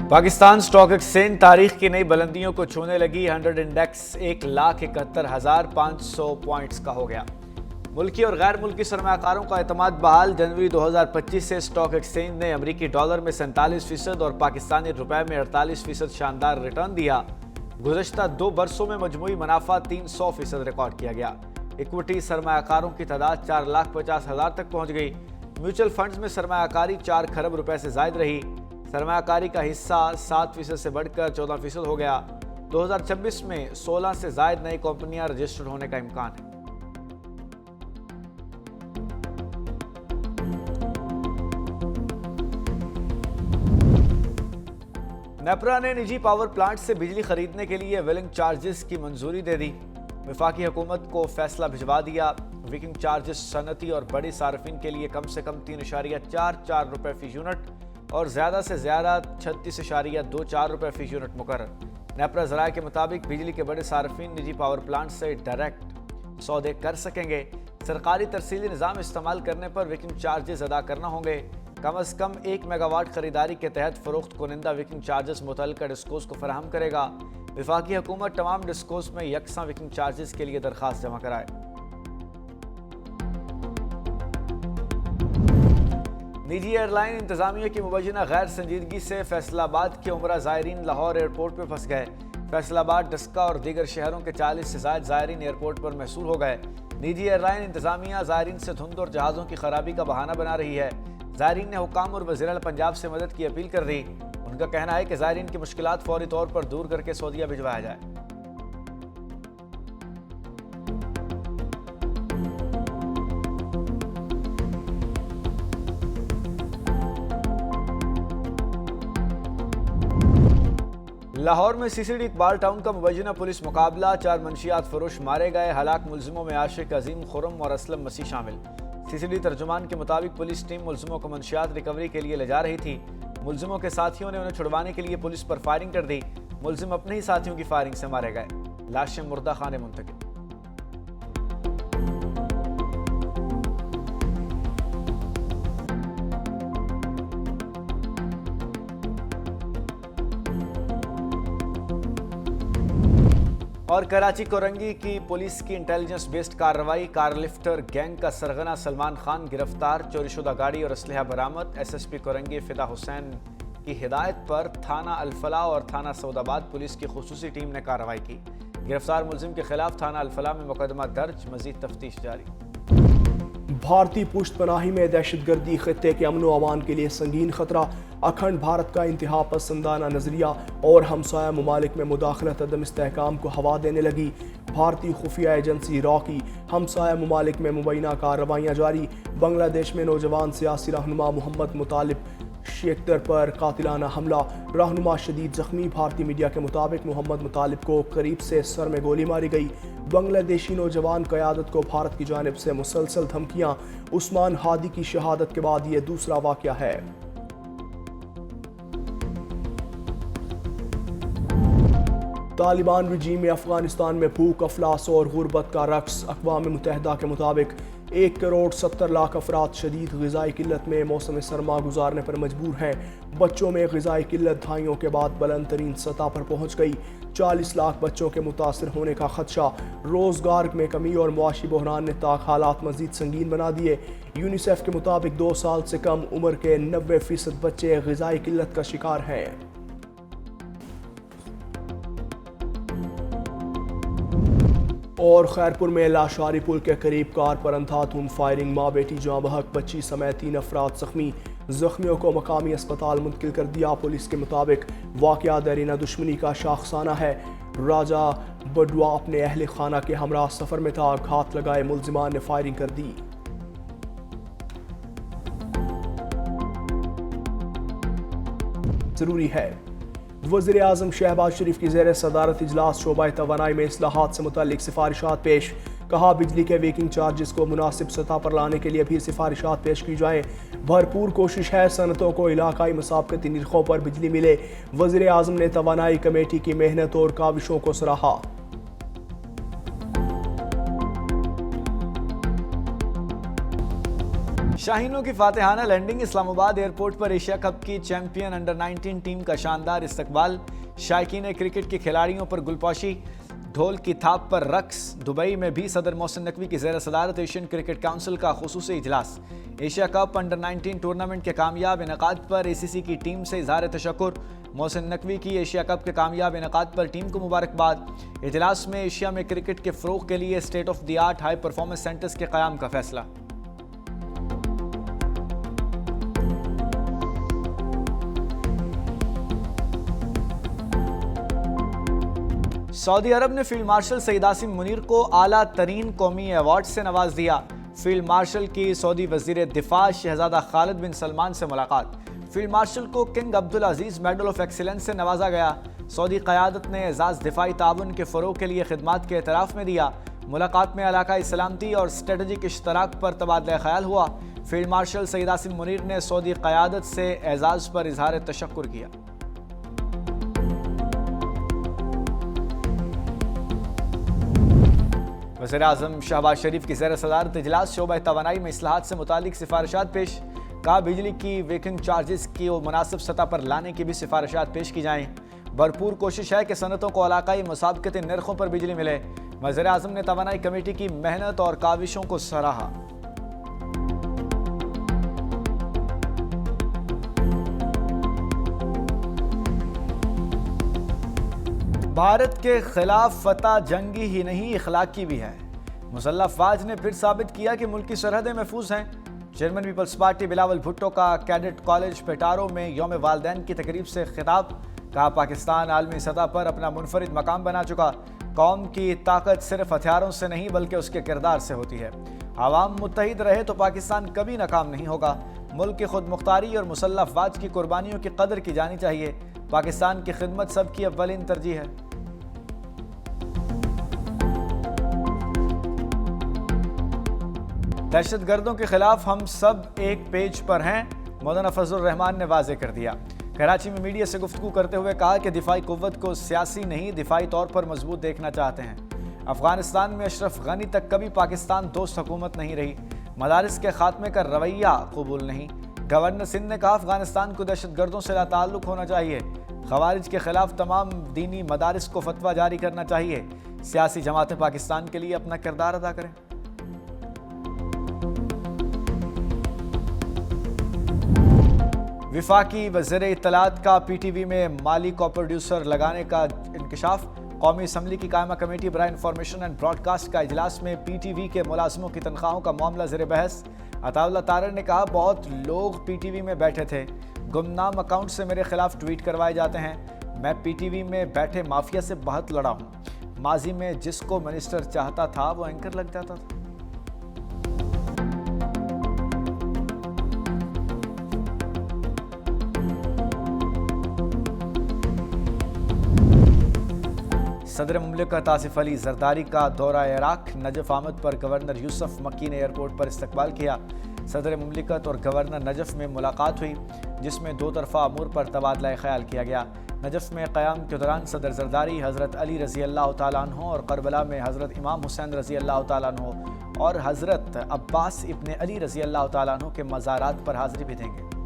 Pakistan stock exchange तारीख की नई बुलंदियों को छूने लगी। 100 इंडेक्स 1,71,500 पॉइंट्स का हो गया। मुल्की और गैर मुल्की सरमाकारों का एतमाद बहाल। जनवरी 2025 से स्टॉक एक्सचेंज ने अमरीकी डॉलर में 47% और पाकिस्तानी रुपए में 48% शानदार रिटर्न दिया। गुज़श्ता 2 बरसों में मजमूई मुनाफा 300% रिकॉर्ड किया गया। इक्विटी सरमाकारों की तादाद 4,50,000 तक पहुँच गई। म्यूचुअल फंड्स में सरमाकारी 4 खरब रुपए से जायद रही। सरमाकारी का हिस्सा 7% से बढ़कर 14% हो गया। 2026 में 16 से जायद नई कंपनियां रजिस्टर्ड होने का इम्कान है। नेपरा ने निजी पावर प्लांट से बिजली खरीदने के लिए वेलिंग चार्जेस की मंजूरी दे दी। वफाकी हुकूमत को फैसला भिजवा दिया। वेलिंग चार्जेस सनती और बड़ी सार्फिन के लिए कम से कम 3.44 रुपए फी यूनिट और ज़्यादा से ज़्यादा 36.24 रुपए फी यूनिट मुकर्रर। नेपरा ज़राए के मुताबिक बिजली के बड़े सार्फिन निजी पावर प्लांट से डायरेक्ट सौदे कर सकेंगे। सरकारी तरसीली निज़ाम इस्तेमाल करने पर वेकिंग चार्जेस अदा करना होंगे। कम अज़ कम 1 मेगावाट खरीदारी के तहत फ़रोख्त कुनिंदा वेकिंग चार्जेस मुतल्लिका डिस्कोस को फराहम करेगा। वफाकी हुकूमत तमाम डिस्कोस में यकसा वेकिंग चार्जेस के लिए दरख्वास्त जमा कराए। निजी एयरलाइन इंतजामिया की मुबैना गैर संजीदगी से फैसलाबाद के उमरा ज़ायरीन लाहौर एयरपोर्ट पर फंस गए। फैसलाबाद, डस्का और दीगर शहरों के 40 से ज़ायद ज़ायरीन एयरपोर्ट पर महसूल हो गए। निजी एयरलाइन इंतजामिया ज़ायरीन से धुंध और जहाज़ों की खराबी का बहाना बना रही है। ज़ायरीन ने हुकाम और वज़ीर आला पंजाब से मदद की अपील कर दी। उनका कहना है कि ज़ायरीन की मुश्किलात फौरी तौर पर दूर करके सऊदीया भिजवाया जाए। लाहौर में सीसीडी इकबाल टाउन का मुबैना पुलिस मुकाबला। 4 मंशियात फरोश मारे गए। हलाक मुलजिमों में आशिक अजीम खुरम और असलम मसीह शामिल। सीसीडी तर्जुमान के मुताबिक पुलिस टीम मुलजिमों को मंशियात रिकवरी के लिए ले जा रही थी। मुलजिमों के साथियों ने उन्हें छुड़वाने के लिए पुलिस पर फायरिंग कर दी। मुलजिम अपने ही साथियों की फायरिंग से मारे गए। लाशें मुर्दा खाने मुंतकिल। और कराची कोरंगी की पुलिस की इंटेलिजेंस बेस्ड कार्रवाई। कार लिफ्टर गैंग का सरगना सलमान खान गिरफ्तार। चोरीशुदा गाड़ी और असलहा बरामद। एसएसपी कोरंगी फिदा हुसैन की हिदायत पर थाना अल-फलाह और थाना सऊदाबाद पुलिस की खुसूसी टीम ने कार्रवाई की। गिरफ्तार मुलजिम के खिलाफ थाना अल-फलाह में मुकदमा दर्ज। मजीद तफ्तीश जारी। भारतीय पुष्तपनाही में दहशतगर्दी खित्ते के अमन व अमान के लिए संगीन खतरा। अखंड भारत का इंतहा पसंदाना नजरिया और हमसाया ममालिक में मुदाखलत अदम इस्तेहकाम को हवा देने लगी। भारतीय खुफिया एजेंसी रॉ की हमसाया ममालिक में मुबैना कार्रवाइयाँ जारी। बांग्लादेश में नौजवान सियासी रहनुमा मोहम्मद मुतालिब शेख्तर पर कातिलाना हमला। रहनुमा शदीद जख्मी। भारतीय मीडिया के मुताबिक मोहम्मद मुतालिब को करीब से सर में गोली मारी गई। बांग्लादेशी नौजवान क़यादत को भारत की जानिब से मुसलसल धमकियाँ। उस्मान हादी की शहादत के बाद ये दूसरा वाक़या है। तालिबान रजीम में अफगानिस्तान में भूख, अफलास और गुर्बत का रक्स। अक़वाम मुत्तहिदा के मुताबिक 1,70,00,000 अफराद शदीद ग़िज़ाई किल्लत में मौसम सरमा गुजारने पर मजबूर हैं। बच्चों में ग़िज़ाई किल्लत दहाइयों के बाद बुलंद तरीन सतह पर पहुँच गई। 40 लाख बच्चों के मुतासर होने का खदशा। रोज़गार में कमी और मुआशी बहरान ने ताक हालात मज़ीद संगीन बना दिए। यूनिसेफ के मुताबिक 2 साल से कम उम्र के 90% बच्चे ग़िज़ाई किल्लत का शिकार हैं। और खैरपुर में लाशारी पुल के करीब कार पर अंधाधुन फायरिंग। माँ बेटी जाँ बहक, बच्ची समेत 3 अफराद जख्मी। जख्मियों को मकामी अस्पताल मुंतकिल कर दिया। पुलिस के मुताबिक वाक़या दरीना दुश्मनी का शाखसाना है। राजा बडुआ अपने अहल खाना के हमरा सफ़र में था। घात लगाए मुलजिमान ने फायरिंग कर दी। जरूरी है वज़ीर आज़म शहबाज शरीफ की ज़ेर सदारत इजलास शोबा तवानाई में इस्लाहात से मुतालिक सिफारिशात पेश। कहा बिजली के वेकिंग चार्जेस को मुनासिब सतह पर लाने के लिए भी सिफारिशात पेश की जाएँ। भरपूर कोशिश है सनतों को इलाकाई मुसाबकती निर्खों पर बिजली मिले। वज़ीर आज़म ने तवानाई कमेटी की मेहनत और काविशों को सराहा। शाहीनों की फातिहाना लैंडिंग। इस्लामाबाद एयरपोर्ट पर एशिया कप की चैंपियन अंडर 19 टीम का शानदार इस्तकबाल। शायकीन क्रिकेट के खिलाड़ियों पर गुलपोशी, ढोल की थाप पर रक्स। दुबई में भी सदर मोहसिन नकवी की ज़ेर सदारत एशियन क्रिकेट काउंसिल का खुसूसी इजलास। एशिया कप अंडर 19 टूर्नामेंट के कामयाब इनेकाद पर ACC की टीम से इज़हार तशक्कुर। मोहसिन नकवी की एशिया कप के कामयाब इनेकाद पर टीम को मुबारकबाद। इजलास में एशिया में क्रिकेट के फ़रोग़ के लिए state of the art high performance centres के क़याम का फैसला। सऊदी अरब ने फील्ड मार्शल सईद आसिम मुनीर को आला तरीन कौमी अवार्ड से नवाज दिया। फील्ड मार्शल की सऊदी वजीर दिफा शहजादा खालिद बिन सलमान से मुलाकात। फील्ड मार्शल को king Abdul Aziz medal of excellence से नवाजा गया। सऊदी क़यादत ने एजाज़ दिफाई ताउन के फ़रोग़ के लिए खिदमात के एतराफ़ में दिया। मुलाकात में इलाकाई सलामती और स्ट्रेटजिक इश्तराक पर तबादला ख्याल हुआ। फील्ड मार्शल सईद आसिम मुनीर ने सऊदी क़यादत से एजाज़ पर इजहार तशक्कुर किया। वज़ीर आज़म शहबाज शरीफ की ज़ेर सदारत इजलास। शोबा तवानाई में इस्लाहात से मुतालिक सिफारिशात पेश। कहा बिजली की वेकिंग चार्जेस की मुनासिब सतह पर लाने की भी सिफारिशात पेश की जाएँ। भरपूर कोशिश है कि सनतों को इलाकाई मुसाबकती नरखों पर बिजली मिले। वज़ीर आज़म ने तवानाई कमेटी की मेहनत और काविशों को सराहा। भारत के खिलाफ फतह जंगी ही नहीं इखलाकी भी है। मुसल्लह अफवाज ने फिर साबित किया कि मुल्क की सरहदें महफूज हैं। चेयरमैन पीपल्स पार्टी बिलावल भुट्टो का कैडेट कॉलेज पेटारो में यौम वालदैन की तकरीब से खिताब। कहा पाकिस्तान आलमी सतह पर अपना मुनफरिद मकाम बना चुका। कौम की ताकत सिर्फ हथियारों से नहीं बल्कि उसके किरदार से होती है। आवाम मुत्तहिद रहे तो पाकिस्तान कभी नाकाम नहीं होगा। मुल्क की खुद मुख्तारी और मुसल्लह अफवाज की कुर्बानियों की कदर की जानी चाहिए। पाकिस्तान की खिदमत सबकी अव्वलीन तरजीह है। दहशतगर्दों के खिलाफ हम सब एक पेज पर हैं, मौलाना फजलुर रहमान ने वाजे कर दिया। कराची में मीडिया से गुफ्तगू करते हुए कहा कि दिफाई कुव्वत को सियासी नहीं दिफाई तौर पर मजबूत देखना चाहते हैं। अफगानिस्तान में अशरफ गनी तक कभी पाकिस्तान दोस्त हुकूमत नहीं रही। मदारिस के खात्मे का रवैया कबूल नहीं। गवर्नर सिंध ने कहा अफगानिस्तान को दहशतगर्दों से लाताल्लुक होना चाहिए। खवारिज के खिलाफ तमाम दीनी मदारिस को फतवा जारी करना चाहिए। सियासी जमातें पाकिस्तान के लिए अपना किरदार अदा करें। विफाकी वज़ीर इत्तलात का PTV में माली को प्रोड्यूसर लगाने का इंकशाफ। कौमी असम्बली की कायमा कमेटी बराए इंफॉर्मेशन एंड ब्रॉडकास्ट का इजलास में PTV के मुलाजमों की तनख्वाहों का मामला ज़ेर बहस। अताउल्लाह तारर ने कहा बहुत लोग PTV में बैठे थे, गुमनाम अकाउंट से मेरे खिलाफ ट्वीट करवाए जाते हैं। मैं PTV में बैठे माफिया से बहुत लड़ा हूँ। माजी में जिसको मिनिस्टर चाहता था वो एंकर लग जाता था। सदर मुमलिकत आसिफ अली जरदारी का दौरा इराक। नजफ आमद पर गवर्नर यूसुफ मक्की ने एयरपोर्ट पर इस्तकबाल किया। सदर मुमलिकत और गवर्नर नजफ में मुलाकात हुई, जिसमें दो तरफा अमूर पर तबादला ख्याल किया गया। नजफ में क़याम के दौरान सदर जरदारी हज़रत अली रज़ी अल्लाह तआला अन्हु और करबला में हज़रत इमाम हुसैन रज़ी अल्लाह तआला अन्हु और हज़रत अब्बास इब्न अली रज़ी अल्लाह तआला अन्हु के मज़ारात पर हाज़िरी भी देंगे।